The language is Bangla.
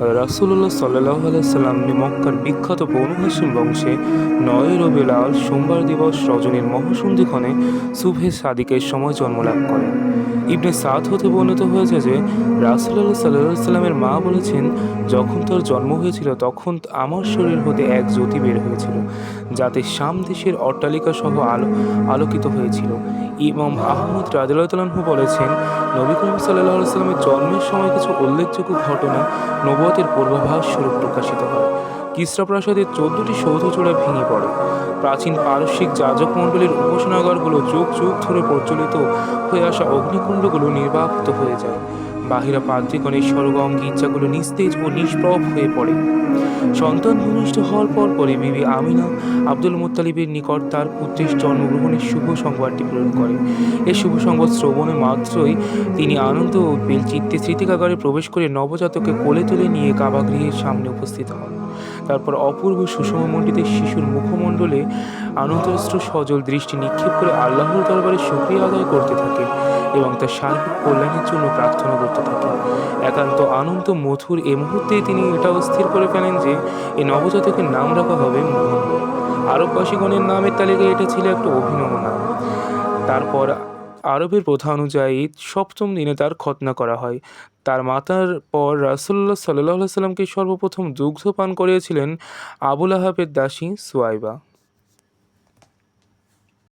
রাসূলুল্লাহ সাল্লাল্লাহু আলাইহি সাল্লাম মক্কার বিখ্যাত বনু হাশিম বংশে ৯ রবিউল আউয়াল সোমবার দিবস রজনীর মহাসন্ধিক্ষণে সুবহে সাদিকের সময় জন্মলাভ করেন। ইবনে সাদ হতে বর্ণিত হয়েছে যে রাসূলুল্লাহ সাল্লাল্লাহু আলাইহি সাল্লামের মা বলেছেন, যখন তার জন্ম হয়েছিল তখন আমার শরীর হতে এক জ্যোতি বের হয়েছিল, যাতে শাম দেশের অট্টালিকা সহ আলোকিত হয়েছিল। ইমাম আহমদ রাদিয়াল্লাহু আনহু বলেছেন, নবী করিম সাল্লাল্লাহু আলাইহি সাল্লামের জন্মের সময় কিছু উল্লেখযোগ্য ঘটনা নবুয়তের পূর্বাভাস স্বরূপ প্রকাশিত হয়। কিসরা প্রাসাদের ১৪টি সৌধচূড়া ভেঙে পড়ে। প্রাচীন পারস্যিক যাজক মণ্ডলীর উপাসনাগারগুলো যুগ যুগ ধরে প্রচলিত হয়ে আসা অগ্নিকুণ্ডগুলো নির্বাপিত হয়ে যায়। বাহিরা পাদ্রীগণের সরগম গির্জাগুলো নিস্তেজ ও নিষ্প্রভ হয়ে পড়ে। সন্তান ভূমিষ্ঠ হওয়ার পরপরই বিবি আমিনা আব্দুল মুত্তালিবের নিকট তার পুত্রের জন্মগ্রহণের শুভ সংবাদটি প্রেরণ করে। এই শুভ সংবাদ শ্রবণে মাত্রই তিনি আনন্দ ও উদ্বেল চিত্তে স্মৃতিকাগারে প্রবেশ করে নবজাতককে কোলে তুলে নিয়ে কাবাগৃহের সামনে উপস্থিত হন। তারপর অপূর্ব সুষমামণ্ডিত শিশুর মুখমণ্ডলে আনন্দশ্রু সজল দৃষ্টি নিক্ষেপ করে আল্লাহর দরবারে শুকরিয়া আদায় করতে থাকেন এবং তার সার্বিক কল্যাণের জন্য প্রার্থনা করতে থাকেন। একান্ত আনন্দ মধুর এ মুহূর্তেই তিনি এটাও স্থির করে ফেলেন যে এই নবজাতকের নাম রাখা হবে মুহাম্মদ। আরববাসীগণের নামের তালিকায় এটা ছিল একটা অভিনব নাম। তারপর আরবের প্রথা অনুযায়ী সপ্তম দিনে তার খতনা করা হয়। তার মাতার পর রাসূলুল্লাহ সাল্লাল্লাহু আলাইহি সাল্লামকে সর্বপ্রথম দুগ্ধ পান করিয়েছিলেন আবু লাহাবের দাসী সুয়াইবা।